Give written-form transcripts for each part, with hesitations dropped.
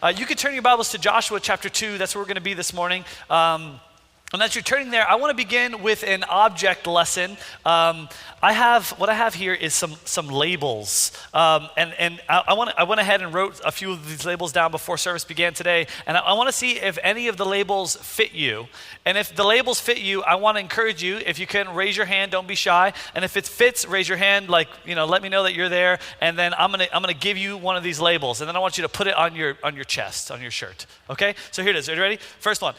You can turn your Bibles to Joshua chapter 2. That's where we're going to be this morning. And as you're turning there, I want to begin with an object lesson. What I have here is some labels, and I went ahead and wrote a few of these labels down before service began today, and I want to see if any of the labels fit you. And if the labels fit you, I want to encourage you, if you can, raise your hand, don't be shy. And if it fits, raise your hand, let me know that you're there, and then I'm gonna give you one of these labels, and then I want you to put it on your chest, on your shirt. Okay? So here it is. Are you ready? First one.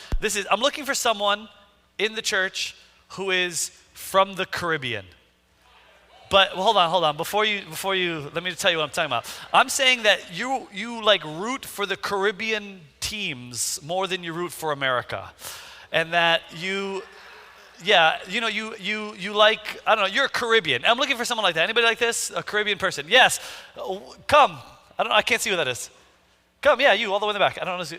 I'm looking for someone in the church who is from the Caribbean. But hold on. Before you, let me tell you what I'm talking about. I'm saying that you root for the Caribbean teams more than you root for America, and that you like, I don't know, you're a Caribbean. I'm looking for someone like that. Anybody like this? A Caribbean person? Yes. Come. I can't see who that is. Come. Yeah, you all the way in the back. I don't know.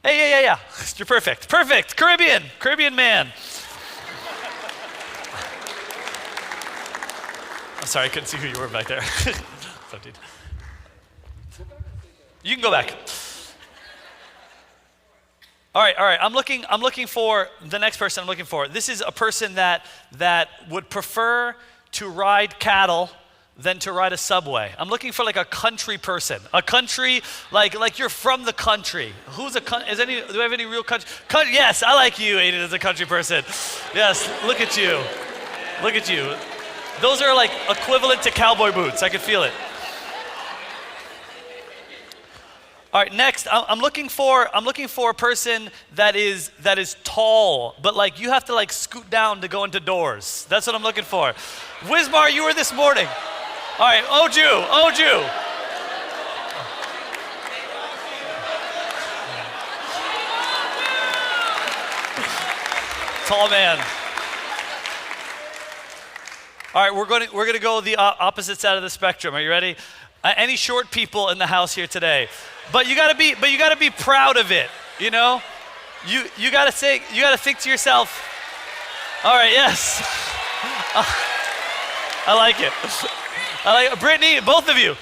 Hey, yeah. You're perfect. Caribbean man. I'm sorry, I couldn't see who you were back there. You can go back. All right. I'm looking for the next person I'm looking for. This is a person that would prefer to ride cattle than to ride a subway. I'm looking for like a country person. A country, like you're from the country. Do we have any real country? Yes, I like you, Aiden, as a country person. Yes, look at you. Those are like equivalent to cowboy boots. I can feel it. All right, next, I'm looking for a person that is tall, but like you have to like scoot down to go into doors. That's what I'm looking for. Wismar, you were this morning. All right, Oju. Tall man. All right, we're going to go the opposite side of the spectrum. Are you ready? Any short people in the house here today? But you gotta be proud of it. You know, you gotta think to yourself. All right, yes. I like it. Brittany, both of you.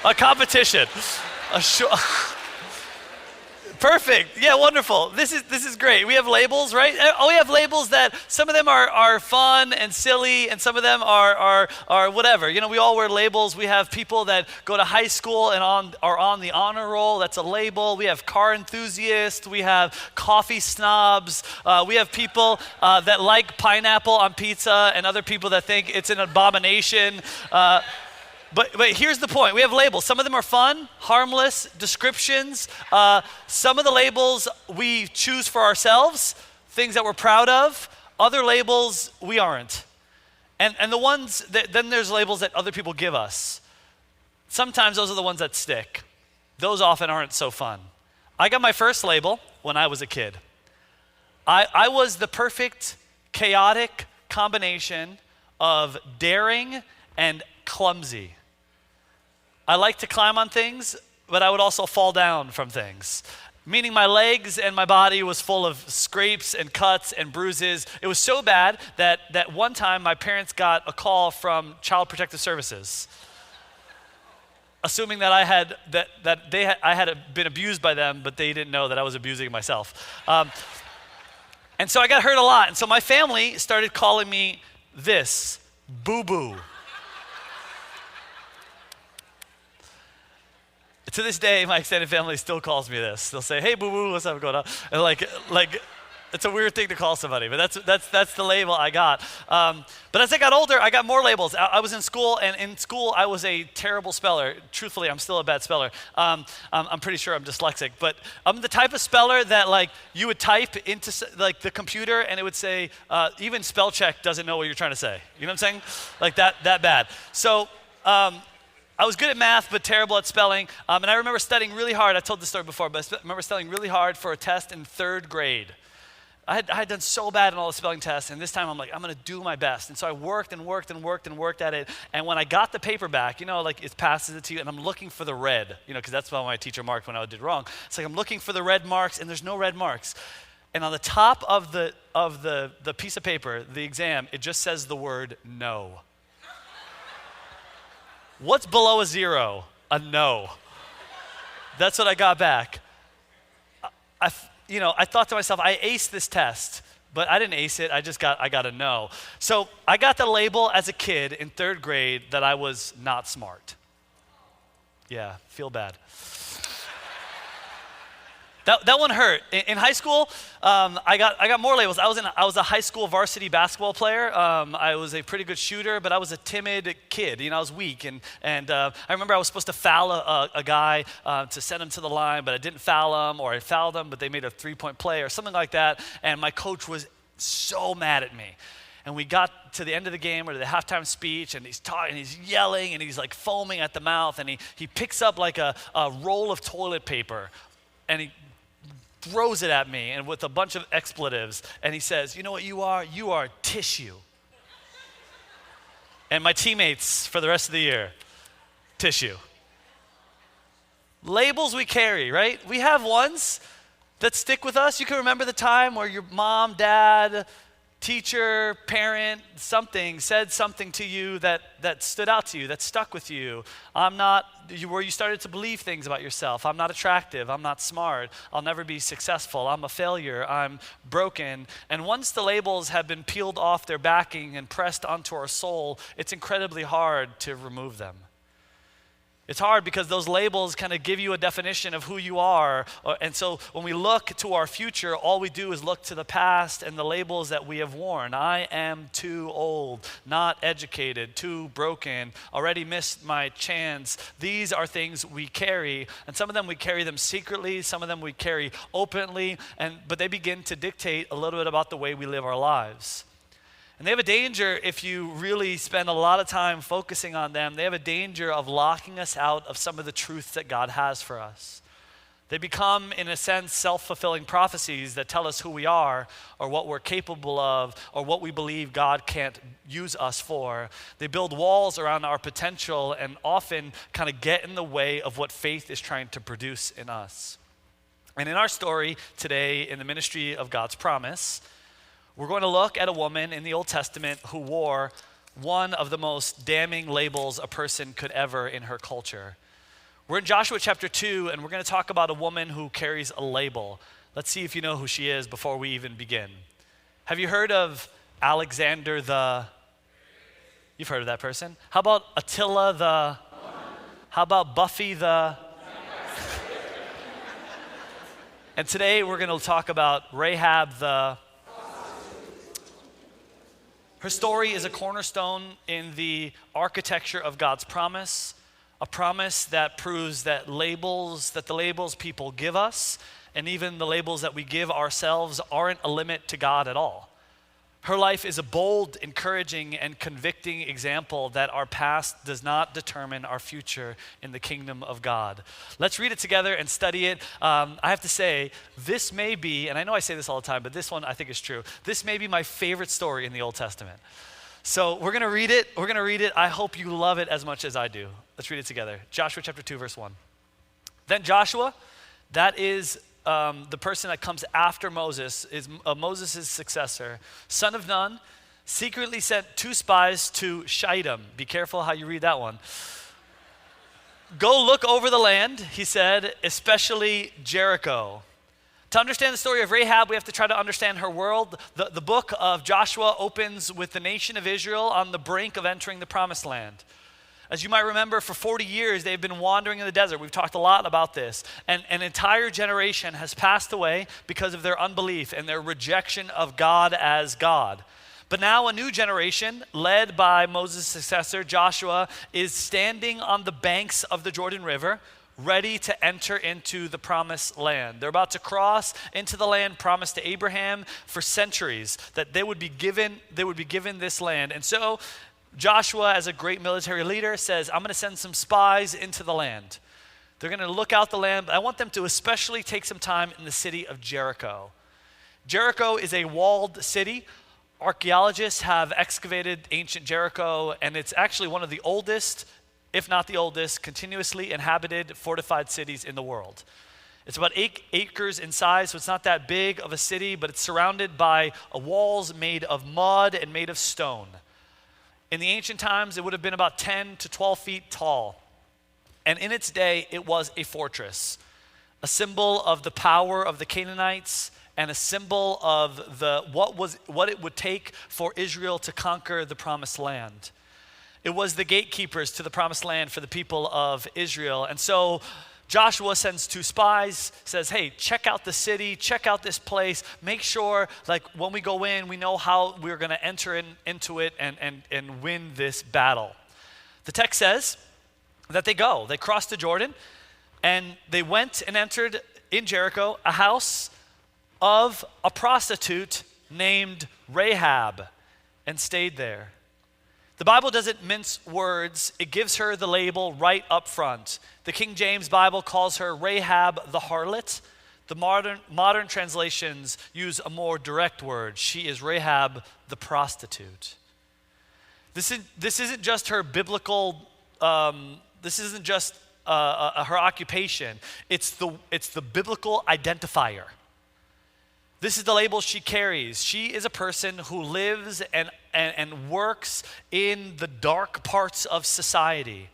A competition. Perfect. Yeah, wonderful. This is great. We have labels, right? Oh, we have labels that some of them are fun and silly, and some of them are whatever. You know, we all wear labels. We have people that go to high school and are on the honor roll. That's a label. We have car enthusiasts. We have coffee snobs. We have people that like pineapple on pizza, and other people that think it's an abomination. But here's the point. We have labels. Some of them are fun, harmless descriptions. Some of the labels we choose for ourselves, things that we're proud of. Other labels we aren't. And the ones then there's labels that other people give us. Sometimes those are the ones that stick. Those often aren't so fun. I got my first label when I was a kid. I was the perfect chaotic combination of daring and clumsy. I like to climb on things, but I would also fall down from things. Meaning my legs and my body was full of scrapes and cuts and bruises. It was so bad that one time my parents got a call from Child Protective Services, assuming that I had been abused by them, but they didn't know that I was abusing myself. And so I got hurt a lot. And so my family started calling me this, boo-boo. To this day, my extended family still calls me this. They'll say, "Hey, boo-boo, what's up going on?" And like, it's a weird thing to call somebody, but that's the label I got. But as I got older, I got more labels. I was in school, and in school, I was a terrible speller. Truthfully, I'm still a bad speller. I'm pretty sure I'm dyslexic, but I'm the type of speller that like you would type into like the computer, and it would say, even spell check doesn't know what you're trying to say. You know what I'm saying? Like that bad. So. I was good at math, but terrible at spelling. And I remember studying really hard. I told this story before, but I remember studying really hard for a test in 3rd grade. I had done so bad in all the spelling tests, and this time I'm like, I'm gonna do my best. And so I worked at it. And when I got the paper back, you know, like it passes it to you, and I'm looking for the red, you know, because that's what my teacher marked when I did wrong. It's like I'm looking for the red marks, and there's no red marks. And on the top of the piece of paper, the exam, it just says the word no. What's below a 0? A no. That's what I got back. I thought to myself, I aced this test, but I didn't ace it. I got a no. So I got the label as a kid in 3rd grade that I was not smart. Yeah, feel bad. That one hurt. In high school, I got more labels. I was a high school varsity basketball player. I was a pretty good shooter, but I was a timid kid. I was weak, and I remember I was supposed to foul a guy to send him to the line, but I didn't foul him, or I fouled him, but they made a 3-point play or something like that. And my coach was so mad at me. And we got to the end of the game or the halftime speech, and he's talking, and he's yelling, and he's like foaming at the mouth, and he picks up like a roll of toilet paper, and he throws it at me and with a bunch of expletives, and he says, "You know what you are? You are tissue." And my teammates for the rest of the year, tissue. Labels we carry, right? We have ones that stick with us. You can remember the time where your mom, dad, teacher, parent, something said something to you that stood out to you, that stuck with you. Where you started to believe things about yourself. I'm not attractive. I'm not smart. I'll never be successful. I'm a failure. I'm broken. And once the labels have been peeled off their backing and pressed onto our soul, it's incredibly hard to remove them. It's hard because those labels kind of give you a definition of who you are. And so when we look to our future, all we do is look to the past and the labels that we have worn. I am too old, not educated, too broken, already missed my chance. These are things we carry, and some of them we carry them secretly, some of them we carry openly, but they begin to dictate a little bit about the way we live our lives. And they have a danger, if you really spend a lot of time focusing on them, they have a danger of locking us out of some of the truth that God has for us. They become, in a sense, self-fulfilling prophecies that tell us who we are or what we're capable of or what we believe God can't use us for. They build walls around our potential and often kind of get in the way of what faith is trying to produce in us. And in our story today, in the ministry of God's promise, we're going to look at a woman in the Old Testament who wore one of the most damning labels a person could ever in her culture. We're in Joshua chapter 2, and we're going to talk about a woman who carries a label. Let's see if you know who she is before we even begin. Have you heard of Alexander the... You've heard of that person? How about Attila the... How about Buffy the... And today we're going to talk about Rahab the... Her story is a cornerstone in the architecture of God's promise, a promise that proves that the labels people give us, and even the labels that we give ourselves aren't a limit to God at all. Her life is a bold, encouraging, and convicting example that our past does not determine our future in the kingdom of God. Let's read it together and study it. I have to say, this may be, and I know I say this all the time, but this one I think is true. This may be my favorite story in the Old Testament. So we're going to read it. I hope you love it as much as I do. Let's read it together. Joshua chapter 2, verse 1. Then Joshua, that is the person that comes after Moses, is Moses' successor, son of Nun, secretly sent 2 spies to Shittim. Be careful how you read that one. Go look over the land, he said, especially Jericho. To understand the story of Rahab, we have to try to understand her world. The book of Joshua opens with the nation of Israel on the brink of entering the promised land. As you might remember, for 40 years, they've been wandering in the desert. We've talked a lot about this. And an entire generation has passed away because of their unbelief and their rejection of God as God. But now a new generation, led by Moses' successor, Joshua, is standing on the banks of the Jordan River, ready to enter into the promised land. They're about to cross into the land promised to Abraham for centuries, that they would be given this land. And so Joshua, as a great military leader, says, I'm going to send some spies into the land. They're going to look out the land, but I want them to especially take some time in the city of Jericho. Jericho is a walled city. Archaeologists have excavated ancient Jericho, and it's actually one of the oldest, if not the oldest, continuously inhabited, fortified cities in the world. It's about 8 acres in size, so it's not that big of a city, but it's surrounded by walls made of mud and made of stone. In the ancient times, it would have been about 10 to 12 feet tall. And in its day, it was a fortress. a symbol of the power of the Canaanites, and a symbol of what it would take for Israel to conquer the promised land. It was the gatekeepers to the promised land for the people of Israel. And so Joshua sends 2 spies, says, hey, check out the city, check out this place, make sure like when we go in, we know how we're gonna enter into it and win this battle. The text says that they crossed the Jordan, and they went and entered in Jericho a house of a prostitute named Rahab and stayed there. The Bible doesn't mince words. It gives her the label right up front. The King James Bible calls her Rahab the harlot. The modern translations use a more direct word. She is Rahab the prostitute. This isn't just her biblical, this isn't just her occupation. It's the biblical identifier. This is the label she carries. She is a person who lives and works in the dark parts of society.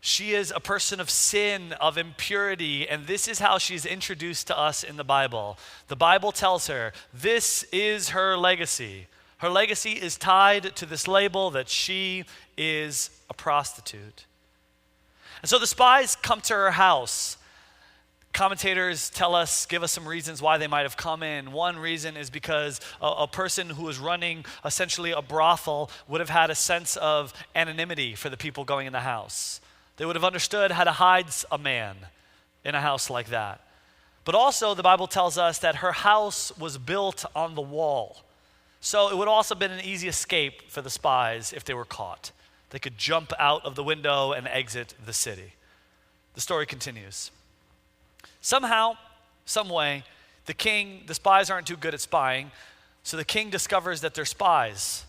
She is a person of sin, of impurity, and this is how she's introduced to us in the Bible. The Bible tells her this is her legacy. Her legacy is tied to this label that she is a prostitute. And so the spies come to her house. Commentators give us some reasons why they might have come in. One reason is because a person who was running essentially a brothel would have had a sense of anonymity for the people going in the house. They would have understood how to hide a man in a house like that. But also the Bible tells us that her house was built on the wall. So it would also have been an easy escape for the spies if they were caught. They could jump out of the window and exit the city. The story continues. Somehow, some way, the spies aren't too good at spying, so the king discovers that they're spies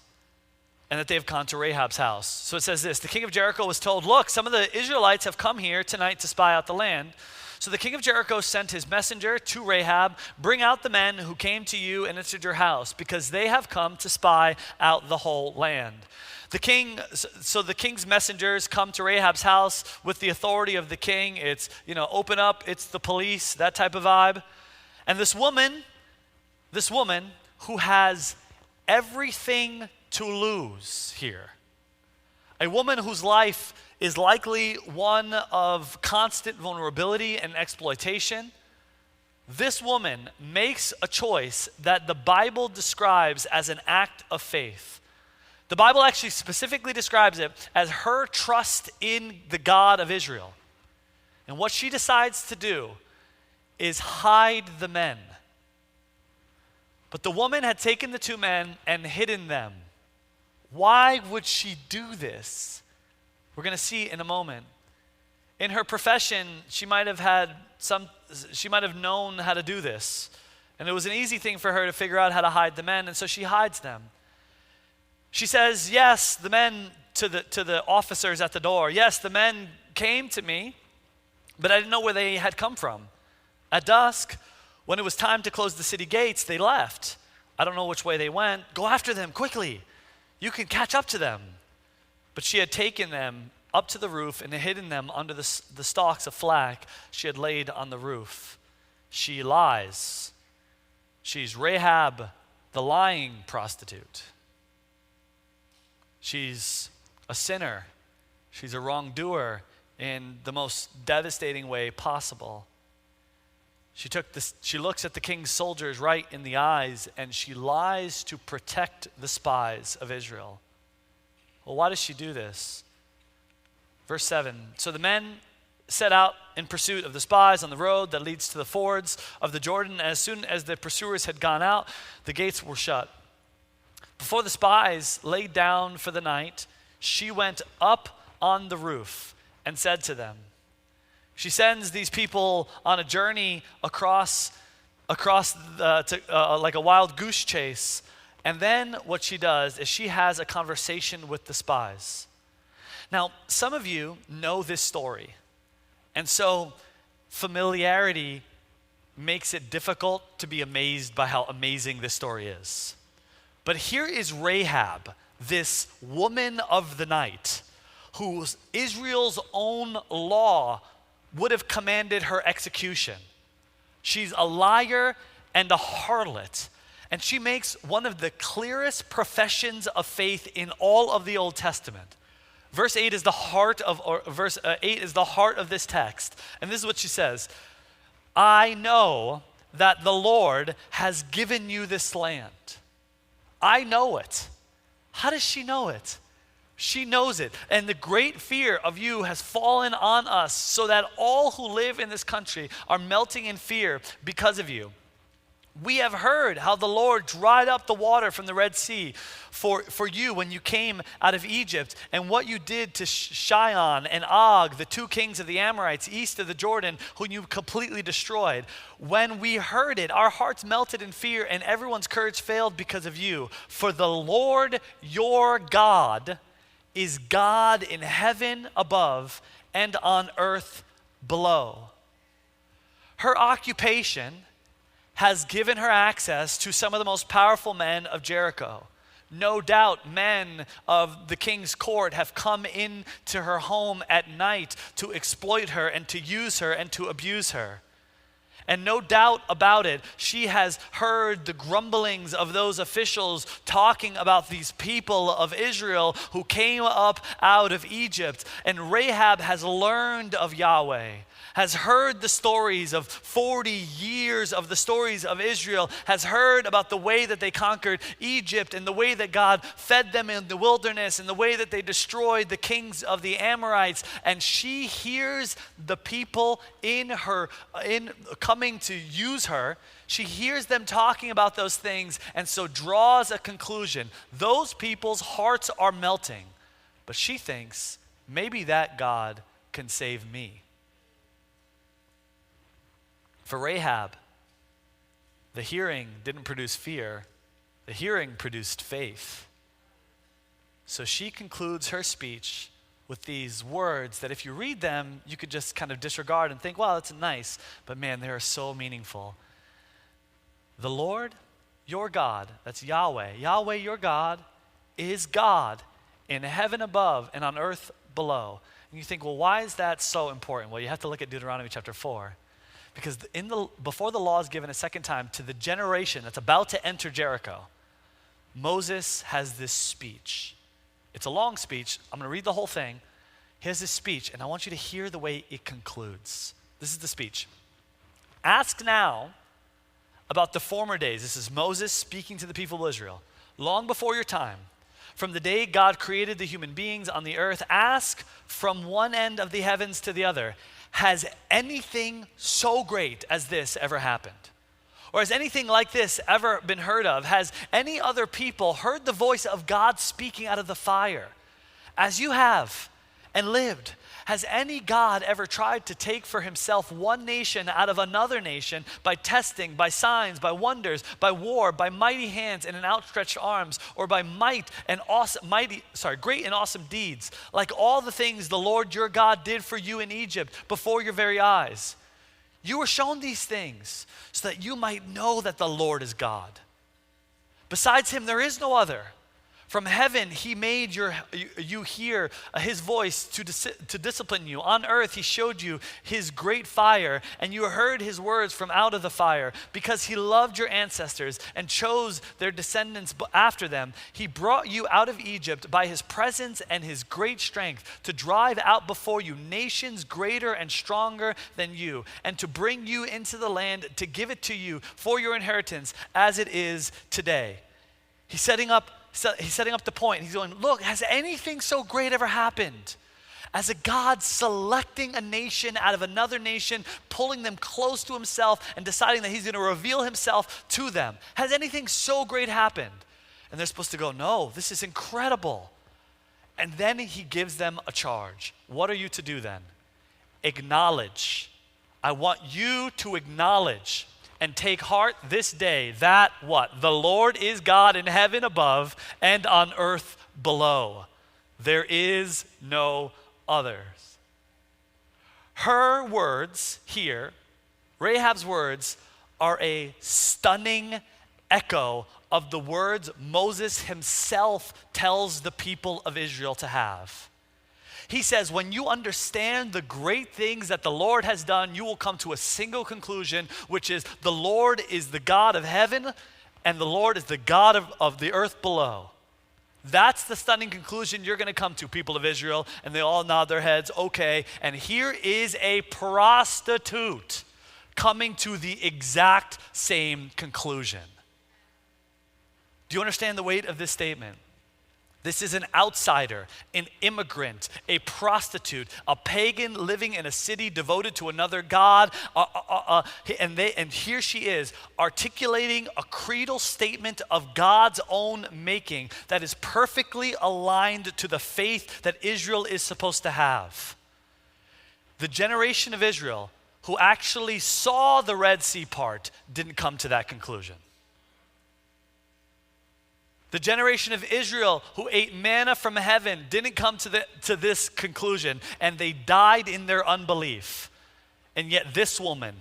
and that they have gone to Rahab's house. So it says this, the king of Jericho was told, look, some of the Israelites have come here tonight to spy out the land. So the king of Jericho sent his messenger to Rahab, bring out the men who came to you and entered your house, because they have come to spy out the whole land. The king's messengers come to Rahab's house with the authority of the king. It's, open up, it's the police, that type of vibe. And this woman who has everything to lose here, a woman whose life is likely one of constant vulnerability and exploitation, this woman makes a choice that the Bible describes as an act of faith. The Bible actually specifically describes it as her trust in the God of Israel. And what she decides to do is hide the men. But the woman had taken the 2 men and hidden them. Why would she do this? We're going to see in a moment. In her profession, she might have known how to do this. And it was an easy thing for her to figure out how to hide the men, and so she hides them. She says, yes, the men to the officers at the door, yes, the men came to me, but I didn't know where they had come from. At dusk, when it was time to close the city gates, they left. I don't know which way they went. Go after them quickly. You can catch up to them. But she had taken them up to the roof and hidden them under the stalks of flax she had laid on the roof. She lies. She's Rahab, the lying prostitute. She's a sinner. She's a wrongdoer in the most devastating way possible. She looks at the king's soldiers right in the eyes, and she lies to protect the spies of Israel. Well, why does she do this? Verse 7, so the men set out in pursuit of the spies on the road that leads to the fords of the Jordan. As soon as the pursuers had gone out, the gates were shut. Before the spies laid down for the night, she went up on the roof and said to them, she sends these people on a journey across like a wild goose chase. And then what she does is she has a conversation with the spies. Now, some of you know this story. And so familiarity makes it difficult to be amazed by how amazing this story is. But here is Rahab, this woman of the night, whose Israel's own law would have commanded her execution. She's a liar and a harlot. And she makes one of the clearest professions of faith in all of the Old Testament. Verse 8 is the heart of this text. And this is what she says. I know that the Lord has given you this land. I know it. How does she know it? She knows it. And the great fear of you has fallen on us, so that all who live in this country are melting in fear because of you. We have heard how the Lord dried up the water from the Red Sea for you when you came out of Egypt, and what you did to Sihon and Og, the two kings of the Amorites east of the Jordan, whom you completely destroyed. When we heard it, our hearts melted in fear, and everyone's courage failed because of you. For the Lord your God is God in heaven above and on earth below. Her occupation has given her access to some of the most powerful men of Jericho. No doubt men of the king's court have come into her home at night to exploit her and to use her and to abuse her. And no doubt about it, she has heard the grumblings of those officials talking about these people of Israel who came up out of Egypt. And Rahab has learned of Yahweh, has heard the stories of 40 years of the stories of Israel, has heard about the way that they conquered Egypt and the way that God fed them in the wilderness and the way that they destroyed the kings of the Amorites. And she hears the people coming to use her. She hears them talking about those things, and so draws a conclusion. Those people's hearts are melting, but she thinks maybe that God can save me. For Rahab, the hearing didn't produce fear, the hearing produced faith. So she concludes her speech with these words that if you read them, you could just kind of disregard and think, wow, that's nice, but man, they are so meaningful. The Lord, your God, that's Yahweh, Yahweh, your God, is God in heaven above and on earth below. And you think, well, why is that so important? Well, you have to look at Deuteronomy chapter 4. Because before the law is given a second time to the generation that's about to enter Jericho, Moses has this speech. It's a long speech. I'm going to read the whole thing. He has this speech, and I want you to hear the way it concludes. This is the speech. Ask now about the former days. This is Moses speaking to the people of Israel. Long before your time, from the day God created the human beings on the earth, ask from one end of the heavens to the other, has anything so great as this ever happened? Or has anything like this ever been heard of? Has any other people heard the voice of God speaking out of the fire as you have and lived? Has any God ever tried to take for himself one nation out of another nation by testing, by signs, by wonders, by war, by mighty hands and outstretched arms, or by great and awesome deeds, like all the things the Lord your God did for you in Egypt before your very eyes? You were shown these things so that you might know that the Lord is God. Besides him, there is no other. From heaven, he made you hear his voice to discipline you. On earth, he showed you his great fire, and you heard his words from out of the fire. Because he loved your ancestors and chose their descendants after them, he brought you out of Egypt by his presence and his great strength to drive out before you nations greater and stronger than you, and to bring you into the land to give it to you for your inheritance as it is today. He's setting up the point. He's going, look, has anything so great ever happened as a God selecting a nation out of another nation, pulling them close to himself and deciding that he's going to reveal himself to them? Has anything so great happened? And they're supposed to go, no, this is incredible. And then he gives them a charge. What are you to do then? Acknowledge. I want you to acknowledge and take heart this day that what? The Lord is God in heaven above and on earth below. There is no others. Her words here, Rahab's words, are a stunning echo of the words Moses himself tells the people of Israel to have. He says, when you understand the great things that the Lord has done, you will come to a single conclusion, which is the Lord is the God of heaven and the Lord is the God of the earth below. That's the stunning conclusion you're going to come to, people of Israel. And they all nod their heads, okay. And here is a prostitute coming to the exact same conclusion. Do you understand the weight of this statement? This is an outsider, an immigrant, a prostitute, a pagan living in a city devoted to another god. And here she is articulating a creedal statement of God's own making that is perfectly aligned to the faith that Israel is supposed to have. The generation of Israel who actually saw the Red Sea part didn't come to that conclusion. The generation of Israel who ate manna from heaven didn't come to this conclusion, and they died in their unbelief. And yet this woman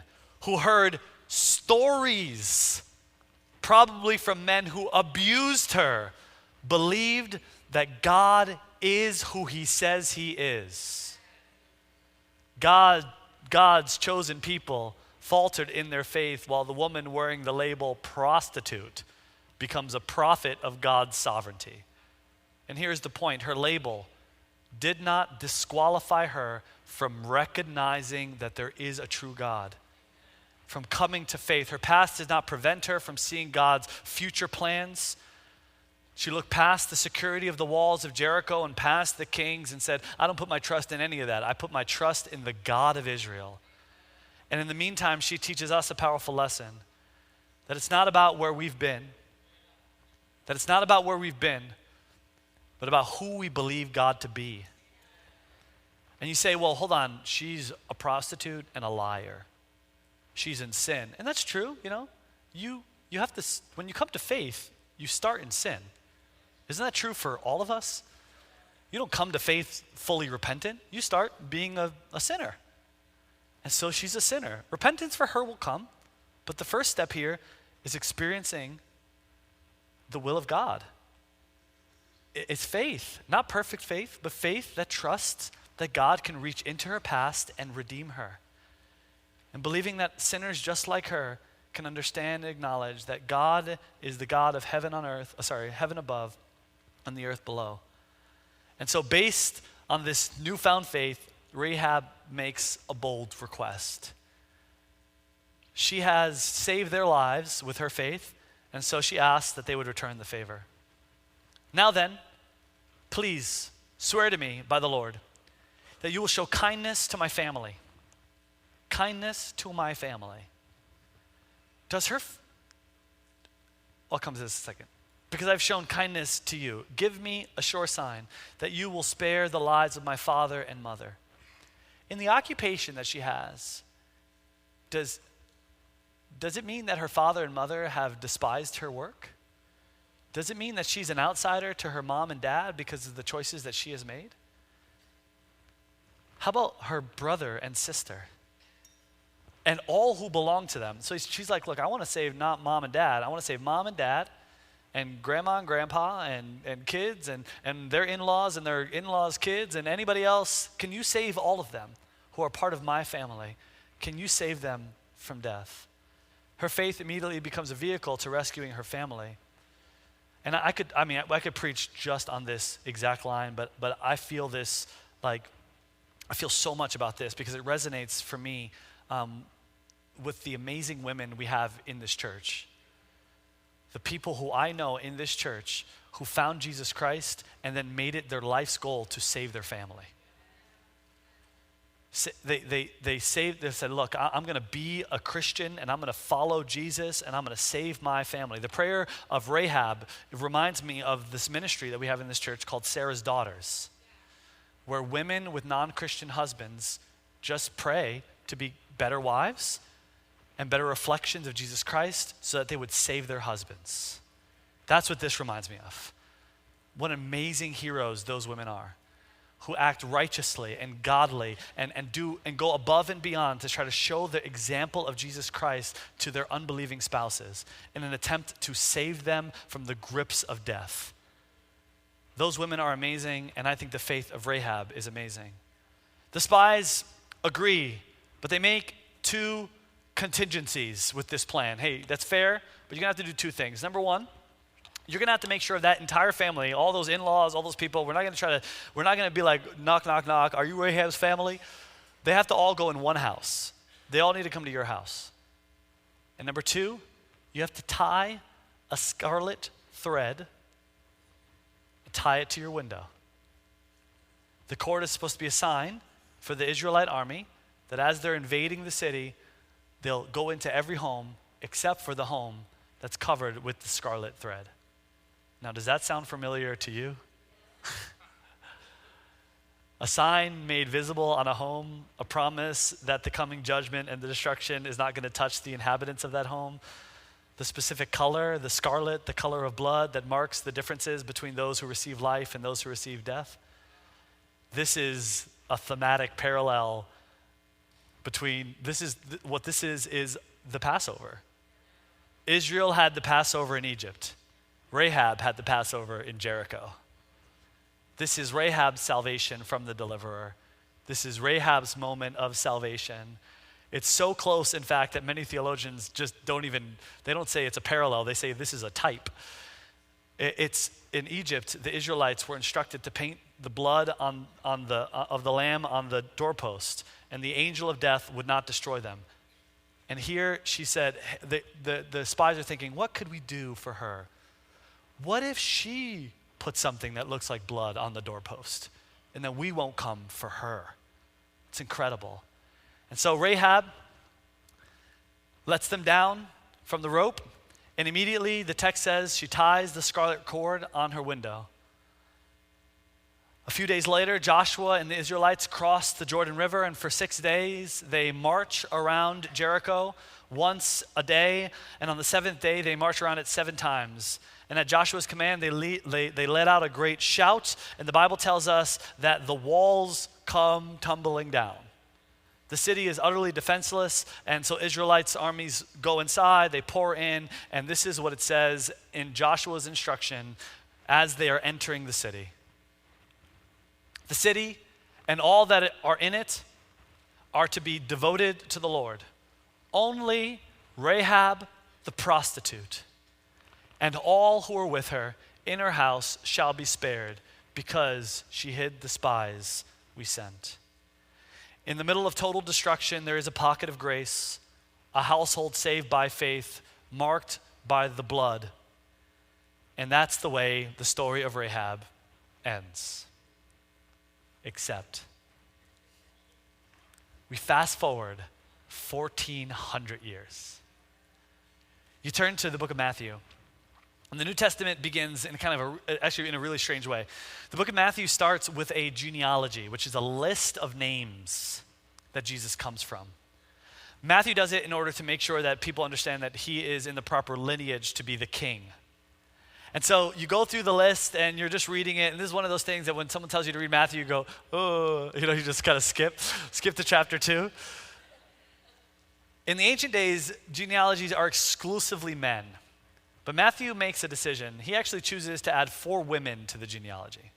who heard stories, probably from men who abused her, believed that God is who he says he is. God's chosen people faltered in their faith, while the woman wearing the label prostitute becomes a prophet of God's sovereignty. And here's the point. Her label did not disqualify her from recognizing that there is a true God, from coming to faith. Her past did not prevent her from seeing God's future plans. She looked past the security of the walls of Jericho and past the kings and said, I don't put my trust in any of that. I put my trust in the God of Israel. And in the meantime, she teaches us a powerful lesson, that it's not about where we've been, but about who we believe God to be. And you say, well, hold on, she's a prostitute and a liar. She's in sin. And that's true, you know. You have to, when you come to faith, you start in sin. Isn't that true for all of us? You don't come to faith fully repentant. You start being a sinner. And so she's a sinner. Repentance for her will come, but the first step here is experiencing the will of God. It's faith, not perfect faith, but faith that trusts that God can reach into her past and redeem her. And believing that sinners just like her can understand and acknowledge that God is the God of heaven above and the earth below. And so based on this newfound faith, Rahab makes a bold request. She has saved their lives with her faith, and so she asked that they would return the favor. Now then, please swear to me by the Lord that you will show kindness to my family. Kindness to my family. I'll come to this in a second. Because I've shown kindness to you, give me a sure sign that you will spare the lives of my father and mother. In the occupation that she has, does it mean that her father and mother have despised her work? Does it mean that she's an outsider to her mom and dad because of the choices that she has made? How about her brother and sister? And all who belong to them. So she's like, look, I want to save not mom and dad. I want to save mom and dad and grandma and grandpa and kids and their in-laws and their in-laws' kids and anybody else. Can you save all of them who are part of my family? Can you save them from death? Her faith immediately becomes a vehicle to rescuing her family. And I could preach just on this exact line, but I feel this, I feel so much about this because it resonates for me with the amazing women we have in this church. The people who I know in this church who found Jesus Christ and then made it their life's goal to save their family. They said, look, I'm going to be a Christian and I'm going to follow Jesus and I'm going to save my family. The prayer of Rahab reminds me of this ministry that we have in this church called Sarah's Daughters, where women with non-Christian husbands just pray to be better wives and better reflections of Jesus Christ so that they would save their husbands. That's what this reminds me of. What amazing heroes those women are, who act righteously and godly and go above and beyond to try to show the example of Jesus Christ to their unbelieving spouses in an attempt to save them from the grips of death. Those women are amazing, and I think the faith of Rahab is amazing. The spies agree, but they make two contingencies with this plan. Hey, that's fair, but you're gonna have to do two things. Number one, you're gonna have to make sure that entire family, all those in-laws, all those people, we're not gonna be like, knock, knock, knock, are you Rahab's family? They have to all go in one house. They all need to come to your house. And number two, you have to tie a scarlet thread, tie it to your window. The cord is supposed to be a sign for the Israelite army that as they're invading the city, they'll go into every home except for the home that's covered with the scarlet thread. Now, does that sound familiar to you? A sign made visible on a home, a promise that the coming judgment and the destruction is not going to touch the inhabitants of that home. The specific color, the scarlet, the color of blood that marks the differences between those who receive life and those who receive death. This is a thematic parallel between, what this is the Passover. Israel had the Passover in Egypt. Rahab had the Passover in Jericho. This is Rahab's salvation from the deliverer. This is Rahab's moment of salvation. It's so close, in fact, that many theologians just they don't say it's a parallel, they say this is a type. It's in Egypt, the Israelites were instructed to paint the blood of the lamb on the doorpost, and the angel of death would not destroy them. And here she said, the spies are thinking, what could we do for her? What if she put something that looks like blood on the doorpost, and then we won't come for her? It's incredible. And so Rahab lets them down from the rope, and immediately the text says she ties the scarlet cord on her window. A few days later, Joshua and the Israelites cross the Jordan River, and for 6 days they march around Jericho once a day, and on the seventh day they march around it 7 times. And at Joshua's command, they let out a great shout, and the Bible tells us that the walls come tumbling down. The city is utterly defenseless, and so Israelites' armies go inside, they pour in, and this is what it says in Joshua's instruction as they are entering the city. The city and all that are in it are to be devoted to the Lord. Only Rahab the prostitute and all who are with her in her house shall be spared, because she hid the spies we sent. In the middle of total destruction, there is a pocket of grace, a household saved by faith, marked by the blood. And that's the way the story of Rahab ends. Except, we fast forward 1,400 years. You turn to the book of Matthew, and the New Testament begins in actually in a really strange way. The book of Matthew starts with a genealogy, which is a list of names that Jesus comes from. Matthew does it in order to make sure that people understand that he is in the proper lineage to be the king. And so you go through the list and you're just reading it, and this is one of those things that when someone tells you to read Matthew, you go, oh, you just kind of skip to chapter 2. In the ancient days, genealogies are exclusively men. But Matthew makes a decision. He actually chooses to add 4 women to the genealogy.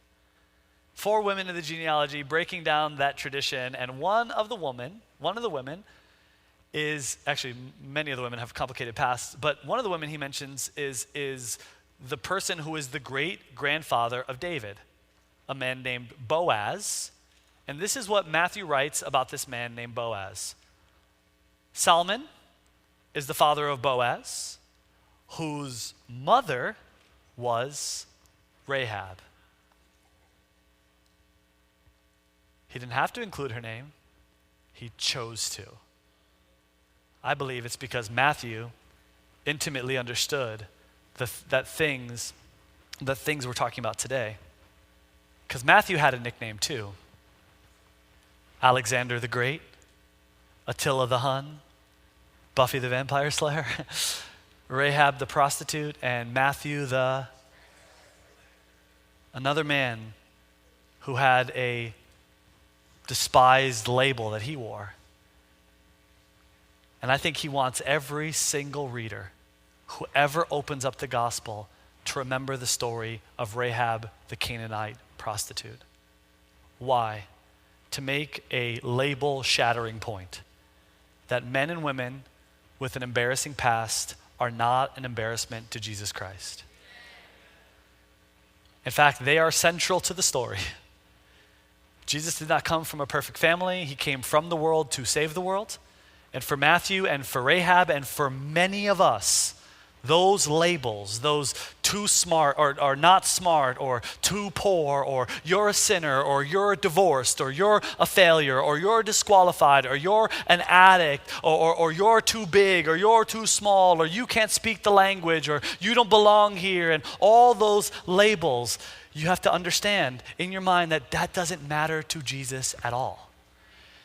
4 women to the genealogy, breaking down that tradition. And one of the women is, actually many of the women have complicated pasts, but one of the women he mentions is the person who is the great-grandfather of David, a man named Boaz. And this is what Matthew writes about this man named Boaz. Solomon is the father of Boaz, whose mother was Rahab. He didn't have to include her name. He chose to. I believe it's because Matthew intimately understood the things we're talking about today. Because Matthew had a nickname too. Alexander the Great, Attila the Hun, Buffy the Vampire Slayer, Rahab the prostitute, and Matthew another man who had a despised label that he wore. And I think he wants every single reader, whoever opens up the gospel, to remember the story of Rahab, the Canaanite prostitute. Why? To make a label-shattering point that men and women with an embarrassing past are not an embarrassment to Jesus Christ. In fact, they are central to the story. Jesus did not come from a perfect family. He came from the world to save the world. And for Matthew and for Rahab and for many of us, those labels, those too smart or not smart or too poor or you're a sinner or you're divorced or you're a failure or you're disqualified or you're an addict or you're too big or you're too small or you can't speak the language or you don't belong here, and all those labels, you have to understand in your mind that that doesn't matter to Jesus at all.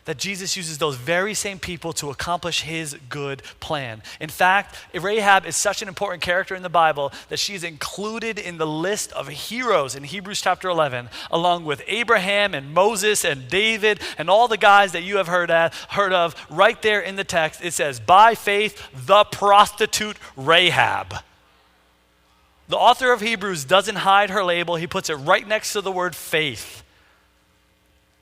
That Jesus uses those very same people to accomplish his good plan. In fact, Rahab is such an important character in the Bible that she's included in the list of heroes in Hebrews chapter 11, along with Abraham and Moses and David and all the guys that you have heard of. Right there in the text, it says, by faith, the prostitute Rahab. The author of Hebrews doesn't hide her label. He puts it right next to the word faith,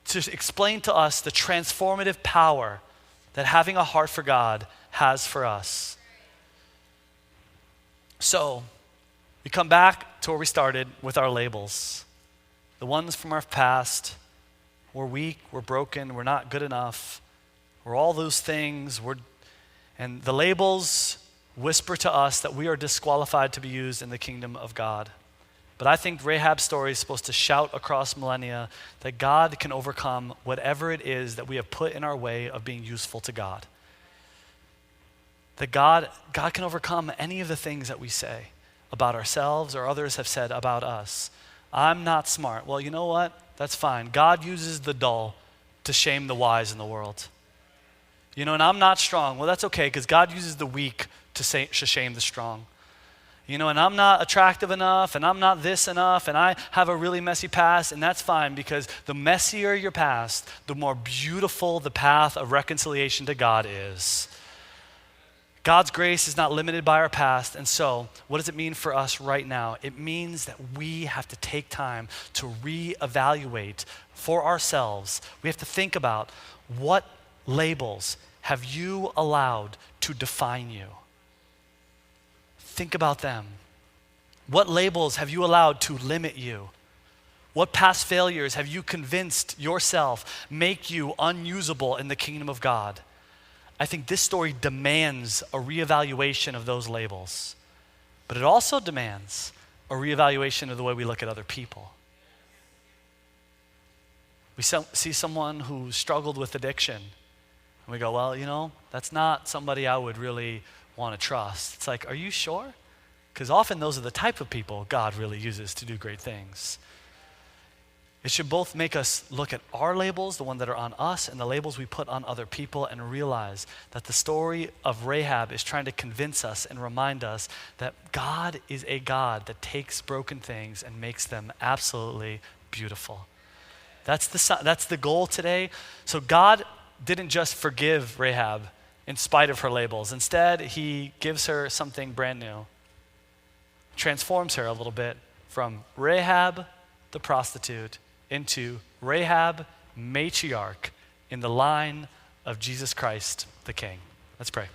to explain to us the transformative power that having a heart for God has for us. So, we come back to where we started with our labels. The ones from our past. We're weak, we're broken, we're not good enough. We're all those things. And the labels whisper to us that we are disqualified to be used in the kingdom of God. But I think Rahab's story is supposed to shout across millennia that God can overcome whatever it is that we have put in our way of being useful to God. That God can overcome any of the things that we say about ourselves or others have said about us. I'm not smart. Well, you know what? That's fine. God uses the dull to shame the wise in the world. And I'm not strong. Well, that's okay, because God uses the weak to shame the strong. And I'm not attractive enough, and I'm not this enough, and I have a really messy past, and that's fine, because the messier your past, the more beautiful the path of reconciliation to God is. God's grace is not limited by our past, and so what does it mean for us right now? It means that we have to take time to reevaluate for ourselves. We have to think about, what labels have you allowed to define you? Think about them. What labels have you allowed to limit you? What past failures have you convinced yourself make you unusable in the kingdom of God? I think this story demands a reevaluation of those labels, but it also demands a reevaluation of the way we look at other people. We see someone who struggled with addiction, and we go, well, that's not somebody I would really want to trust. It's like, are you sure? Because often those are the type of people God really uses to do great things. It should both make us look at our labels, the ones that are on us, and the labels we put on other people, and realize that the story of Rahab is trying to convince us and remind us that God is a God that takes broken things and makes them absolutely beautiful. That's the goal today. So God didn't just forgive Rahab in spite of her labels. Instead, he gives her something brand new. Transforms her a little bit from Rahab, the prostitute, into Rahab, matriarch, in the line of Jesus Christ, the King. Let's pray.